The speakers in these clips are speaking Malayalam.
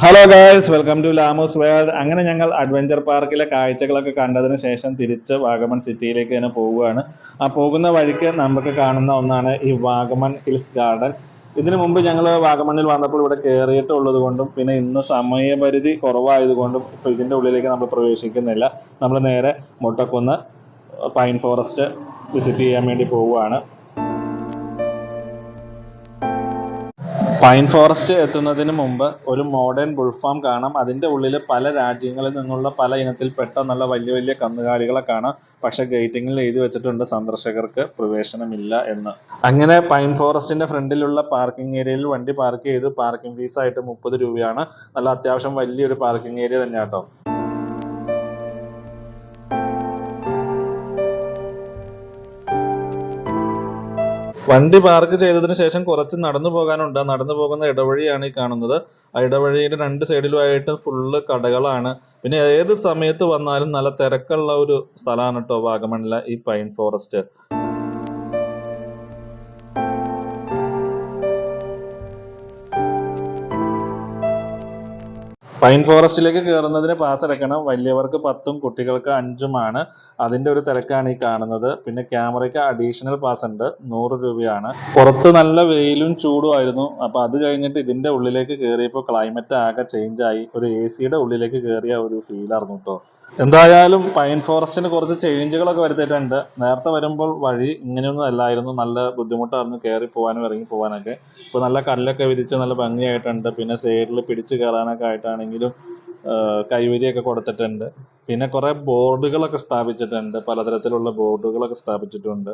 ഹലോ ഗായ്സ്, വെൽക്കം ടു ലാമോസ് വേൾഡ്. അങ്ങനെ ഞങ്ങൾ അഡ്വഞ്ചർ പാർക്കിലെ കാഴ്ചകളൊക്കെ കണ്ടതിന് ശേഷം തിരിച്ച് വാഗമൺ സിറ്റിയിലേക്ക് തന്നെ പോവുകയാണ്. ആ പോകുന്ന വഴിക്ക് നമുക്ക് കാണുന്ന ഒന്നാണ് ഈ വാഗമൺ ഹിൽസ് ഗാർഡൻ. ഇതിനു മുമ്പ് ഞങ്ങൾ വാഗമണ്ണിൽ വന്നപ്പോൾ ഇവിടെ കയറിയിട്ടുള്ളത് കൊണ്ടും പിന്നെ ഇന്ന് സമയപരിധി കുറവായതുകൊണ്ടും ഇപ്പോൾ ഇതിൻ്റെ ഉള്ളിലേക്ക് നമ്മൾ പ്രവേശിക്കുന്നില്ല. നമ്മൾ നേരെ മുട്ടക്കുന്ന് പൈൻ ഫോറസ്റ്റ് വിസിറ്റ് ചെയ്യാൻ വേണ്ടി പോവുകയാണ്. പൈൻ ഫോറസ്റ്റ് എത്തുന്നതിന് മുമ്പ് ഒരു മോഡേൺ ബുൾഫാം കാണാം. അതിൻ്റെ ഉള്ളിൽ പല രാജ്യങ്ങളിൽ നിന്നുള്ള പല ഇനത്തിൽപ്പെട്ട നല്ല വലിയ വലിയ കന്നുകാലികളെ കാണാം. പക്ഷെ ഗേറ്റിങ്ങിൽ എഴുതി വെച്ചിട്ടുണ്ട് സന്ദർശകർക്ക് പ്രവേശനമില്ല എന്ന്. അങ്ങനെ പൈൻ ഫോറസ്റ്റിന്റെ ഫ്രണ്ടിലുള്ള പാർക്കിംഗ് ഏരിയയിൽ വണ്ടി പാർക്ക് ചെയ്ത് പാർക്കിംഗ് ഫീസ് ആയിട്ട് 30 രൂപയാണ്. നല്ല അത്യാവശ്യം വലിയൊരു പാർക്കിംഗ് ഏരിയ തന്നെയാട്ടോ. വണ്ടി പാർക്ക് ചെയ്തതിന് ശേഷം കുറച്ച് നടന്നു പോകാനുണ്ട്. നടന്നു പോകുന്ന ഇടവഴിയാണ് ഈ കാണുന്നത്. ആ ഇടവഴിയുടെ രണ്ട് സൈഡിലുമായിട്ട് ഫുള്ള് കടകളാണ്. പിന്നെ ഏത് സമയത്ത് വന്നാലും നല്ല തിരക്കുള്ള ഒരു സ്ഥലമാണ് കേട്ടോ വാഗമണിലെ ഈ പൈൻ ഫോറസ്റ്റ്. പൈൻ ഫോറസ്റ്റിലേക്ക് കയറുന്നതിന് പാസ് അടക്കണം. വലിയവർക്ക് 10ഉം കുട്ടികൾക്ക് 5ഉമാണ്. അതിന്റെ ഒരു തിരക്കാണ് ഈ കാണുന്നത്. പിന്നെ ക്യാമറയ്ക്ക് അഡീഷണൽ പാസ് ഉണ്ട്, 100 രൂപയാണ്. പുറത്ത് നല്ല വെയിലും ചൂടും ആയിരുന്നു. അപ്പൊ അത് കഴിഞ്ഞിട്ട് ഇതിന്റെ ഉള്ളിലേക്ക് കയറിയപ്പോൾ ക്ലൈമറ്റ് ആകെ ചേഞ്ച് ആയി. ഒരു AC-യുടെ ഉള്ളിലേക്ക് കയറിയ ഒരു ഫീലായിരുന്നു കേട്ടോ. എന്തായാലും പൈൻ ഫോറസ്റ്റിന് കുറച്ച് ചേഞ്ചുകളൊക്കെ വരുത്തിയിട്ടുണ്ട്. നേരത്തെ വരുമ്പോൾ വഴി ഇങ്ങനെയൊന്നും അല്ലായിരുന്നു. നല്ല ബുദ്ധിമുട്ടായിരുന്നു കയറി പോകാനും ഇറങ്ങി പോകാനൊക്കെ. ഇപ്പോൾ നല്ല കല്ലൊക്കെ വിരിച്ച് നല്ല ഭംഗിയായിട്ടുണ്ട്. പിന്നെ സൈഡിൽ പിടിച്ച് കയറാനൊക്കെ ആയിട്ടാണെങ്കിലും കൈവരിയൊക്കെ കൊടുത്തിട്ടുണ്ട്. പിന്നെ കുറേ ബോർഡുകളൊക്കെ സ്ഥാപിച്ചിട്ടുണ്ട്, പലതരത്തിലുള്ള ബോർഡുകളൊക്കെ സ്ഥാപിച്ചിട്ടുണ്ട്.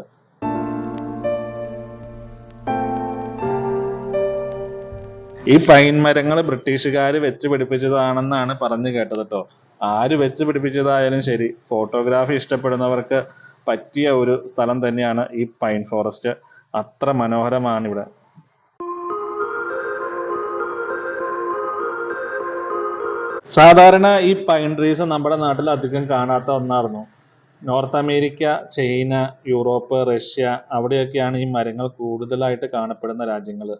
ഈ പൈൻ മരങ്ങൾ ബ്രിട്ടീഷുകാർ വെച്ച് പിടിപ്പിച്ചതാണെന്നാണ് പറഞ്ഞു കേട്ടത് കേട്ടോ. ആര് വെച്ച് പിടിപ്പിച്ചതായാലും ശരി, ഫോട്ടോഗ്രാഫി ഇഷ്ടപ്പെടുന്നവർക്ക് പറ്റിയ ഒരു സ്ഥലം തന്നെയാണ് ഈ പൈൻ ഫോറസ്റ്റ്. അത്ര മനോഹരമാണ് ഇവിടെ. സാധാരണ ഈ പൈൻ ട്രീസ് നമ്മുടെ നാട്ടിൽ അധികം കാണാത്ത ഒന്നായിരുന്നു. North America, China, Europe, Russia അവിടെയൊക്കെയാണ് ഈ മരങ്ങൾ കൂടുതലായിട്ട് കാണപ്പെടുന്ന രാജ്യങ്ങൾ.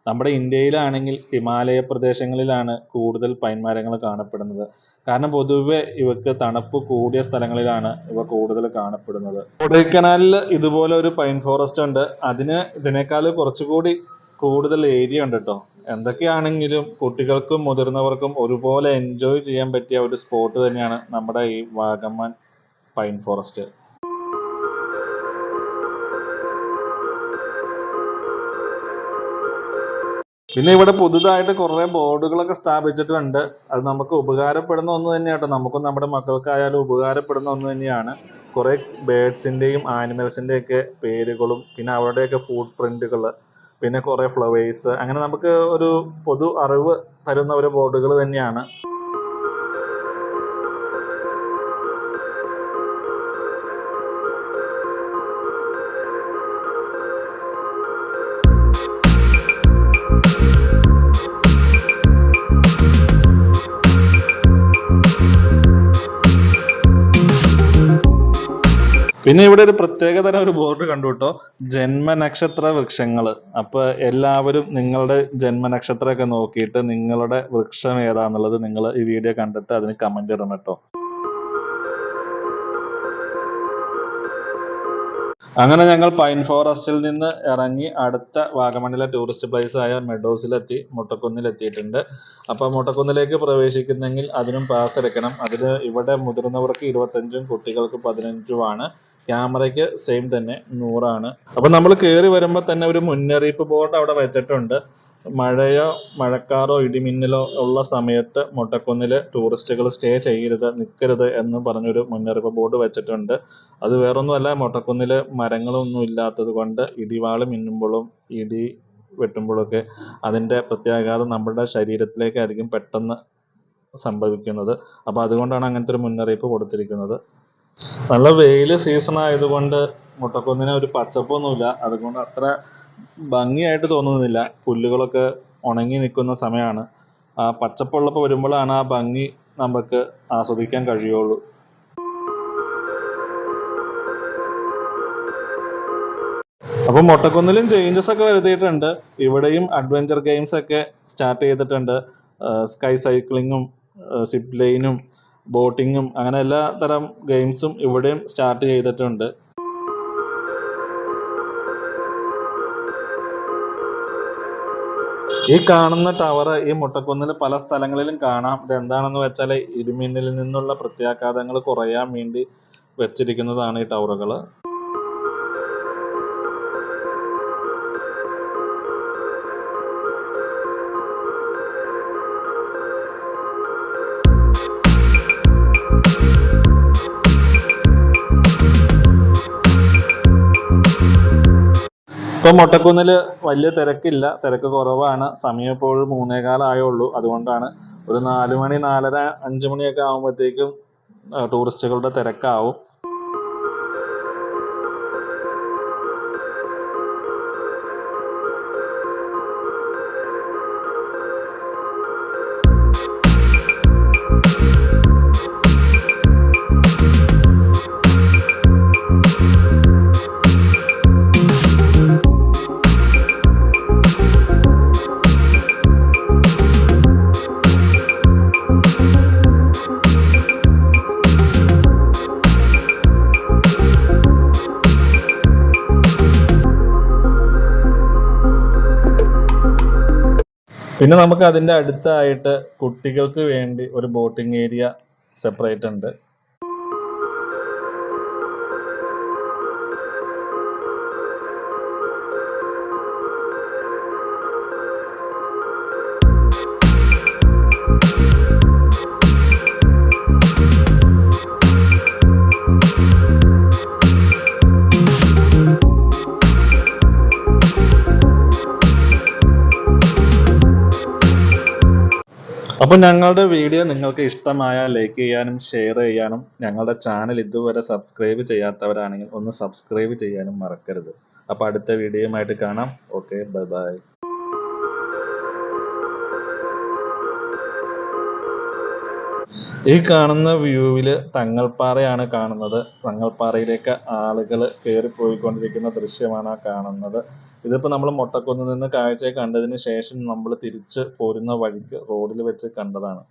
നമ്മുടെ ഇന്ത്യയിലാണെങ്കിൽ ഹിമാലയ പ്രദേശങ്ങളിലാണ് കൂടുതൽ പൈൻ മരങ്ങൾ കാണപ്പെടുന്നത്. കാരണം പൊതുവെ ഇവക്ക് തണുപ്പ് കൂടിയ സ്ഥലങ്ങളിലാണ് ഇവ കൂടുതൽ കാണപ്പെടുന്നത്. കൊടൈക്കനാലിൽ ഇതുപോലെ ഒരു പൈൻ ഫോറസ്റ്റ് ഉണ്ട്. ഇതിനേക്കാൾ കുറച്ചുകൂടി കൂടുതൽ ഏരിയ ഉണ്ട് കേട്ടോ. എന്തൊക്കെയാണെങ്കിലും കുട്ടികൾക്കും മുതിർന്നവർക്കും ഒരുപോലെ എൻജോയ് ചെയ്യാൻ പറ്റിയ ഒരു സ്പോട്ട് തന്നെയാണ് നമ്മുടെ ഈ വാഗമൺ പൈൻ ഫോറസ്റ്റ്. പിന്നെ ഇവിടെ പുതുതായിട്ട് കുറേ ബോർഡുകളൊക്കെ സ്ഥാപിച്ചിട്ടുണ്ട്. അത് നമുക്ക് ഉപകാരപ്പെടുന്ന ഒന്ന് തന്നെയാട്ടോ. നമുക്കും നമ്മുടെ മക്കൾക്കായാലും ഉപകാരപ്പെടുന്ന ഒന്ന് തന്നെയാണ്. കുറേ ബേഡ്സിന്റെയും ആനിമൽസിന്റെയും ഒക്കെ പേരുകളും പിന്നെ അവരുടെയൊക്കെ ഫുട് പ്രിന്റുകൾ, പിന്നെ കുറേ ഫ്ലവേഴ്സ്, അങ്ങനെ നമുക്ക് ഒരു പൊതു അറിവ് തരുന്ന ഒരു ബോർഡുകൾ തന്നെയാണ്. പിന്നെ ഇവിടെ ഒരു പ്രത്യേകതരം ഒരു ബോർഡ് കണ്ടു കേട്ടോ, ജന്മനക്ഷത്ര വൃക്ഷങ്ങള്. അപ്പൊ എല്ലാവരും നിങ്ങളുടെ ജന്മനക്ഷത്രമൊക്കെ നോക്കിയിട്ട് നിങ്ങളുടെ വൃക്ഷം ഏതാന്നുള്ളത് നിങ്ങൾ ഈ വീഡിയോ കണ്ടിട്ട് അതിന് കമന്റ് ഇടണം കേട്ടോ. അങ്ങനെ ഞങ്ങൾ പൈൻ ഫോറസ്റ്റിൽ നിന്ന് ഇറങ്ങി അടുത്ത വാഗമണിലെ ടൂറിസ്റ്റ് പ്ലേസ് ആയ മെഡോസിലെത്തി, മുട്ടക്കുന്നിലെത്തിയിട്ടുണ്ട്. അപ്പൊ മുട്ടക്കുന്നിലേക്ക് പ്രവേശിക്കുന്നെങ്കിൽ അതിനും പാസ് എടുക്കണം. അതിന് ഇവിടെ മുതിർന്നവർക്ക് 25ഉം കുട്ടികൾക്ക് 15ഉമാണ്. ക്യാമറയ്ക്ക് സെയിം തന്നെ 100ആണ്. അപ്പൊ നമ്മൾ കയറി വരുമ്പോൾ തന്നെ ഒരു മുന്നറിയിപ്പ് ബോർഡ് അവിടെ വെച്ചിട്ടുണ്ട്. മഴയോ മഴക്കാറോ ഇടിമിന്നലോ ഉള്ള സമയത്ത് മുട്ടക്കുന്നിൽ ടൂറിസ്റ്റുകൾ സ്റ്റേ ചെയ്യരുത്, നിൽക്കരുത് എന്ന് പറഞ്ഞൊരു മുന്നറിയിപ്പ് ബോർഡ് വെച്ചിട്ടുണ്ട്. അത് വേറൊന്നുമല്ല, മുട്ടക്കുന്നിൽ മരങ്ങളൊന്നും ഇല്ലാത്തത് കൊണ്ട് ഇടിവാള് മിന്നുമ്പോഴും ഇടി വെട്ടുമ്പോഴൊക്കെ അതിൻ്റെ പ്രത്യാഘാതം നമ്മുടെ ശരീരത്തിലേക്കായിരിക്കും പെട്ടെന്ന് സംഭവിക്കുന്നത്. അപ്പോൾ അതുകൊണ്ടാണ് അങ്ങനത്തെ ഒരു മുന്നറിയിപ്പ് കൊടുത്തിരിക്കുന്നത്. നല്ല വെയിൽ സീസൺ ആയതുകൊണ്ട് മുട്ടക്കുന്നിന് ഒരു പച്ചപ്പൊന്നുമില്ല. അതുകൊണ്ട് അത്ര ഭംഗിയായിട്ട് തോന്നുന്നില്ല. പുല്ലുകളൊക്കെ ഉണങ്ങി നിൽക്കുന്ന സമയമാണ്. ആ പച്ചപ്പുള്ളപ്പോൾ വരുമ്പോഴാണ് ആ ഭംഗി നമുക്ക് ആസ്വദിക്കാൻ കഴിയുള്ളൂ. അപ്പോൾ മുട്ടക്കുന്നിലും ചേഞ്ചസ് ഒക്കെ വരുത്തിയിട്ടുണ്ട്. ഇവിടെയും അഡ്വഞ്ചർ ഗെയിംസ് ഒക്കെ സ്റ്റാർട്ട് ചെയ്തിട്ടുണ്ട്. സ്കൈ സൈക്ലിങ്ങും സിപ്പ് ലൈനും ബോട്ടിങ്ങും അങ്ങനെ എല്ലാ തരം ഗെയിംസും ഇവിടെയും സ്റ്റാർട്ട് ചെയ്തിട്ടുണ്ട്. ഈ കാണുന്ന ടവർ ഈ മുട്ടക്കുന്നിൽ പല സ്ഥലങ്ങളിലും കാണാം. ഇത് എന്താണെന്ന് വെച്ചാൽ ഇടിമിന്നലിൽ നിന്നുള്ള പ്രത്യാഘാതങ്ങൾ കുറയാൻ വേണ്ടി വെച്ചിരിക്കുന്നതാണ് ഈ ടവറുകൾ. ഇപ്പൊ മുട്ടക്കുന്നിൽ വലിയ തിരക്കില്ല, തിരക്ക് കുറവാണ്. സമയം ഇപ്പോൾ 3:15 ആയുള്ളൂ. അതുകൊണ്ടാണ് ഒരു 4 മണി 4:30 5 മണിയൊക്കെ ആകുമ്പോഴത്തേക്കും ടൂറിസ്റ്റുകളുടെ തിരക്കാവും. പിന്നെ നമുക്ക് അതിൻ്റെ അടുത്തായിട്ട് കുട്ടികൾക്ക് വേണ്ടി ഒരു ബോട്ടിംഗ് ഏരിയ സെപ്പറേറ്റ് ഉണ്ട്. അപ്പോൾ ഞങ്ങളുടെ വീഡിയോ നിങ്ങൾക്ക് ഇഷ്ടമായാൽ ലൈക്ക് ചെയ്യാനും ഷെയർ ചെയ്യാനും, ഞങ്ങളുടെ ചാനൽ ഇതുവരെ സബ്സ്ക്രൈബ് ചെയ്യാത്തവരാണെങ്കിൽ ഒന്ന് സബ്സ്ക്രൈബ് ചെയ്യാനും മറക്കരുത്. അപ്പോൾ അടുത്ത വീഡിയോയുമായിട്ട് കാണാം. Okay, bye bye. ഈ കാണുന്ന വ്യൂവിൽ തങ്ങൾപ്പാറയാണ് കാണുന്നത്. തങ്ങൾപ്പാറയിലേക്ക് ആളുകൾ കയറിപ്പോയിക്കൊണ്ടിരിക്കുന്ന ദൃശ്യമാണ് കാണുന്നത്. ഇതിപ്പോൾ നമ്മൾ മുട്ടക്കുന്നിൽ നിന്ന് കാഴ്ച കണ്ടതിന് ശേഷം നമ്മൾ തിരിച്ച് പോരുന്ന വഴിക്ക് റോഡിൽ വെച്ച് കണ്ടതാണ്.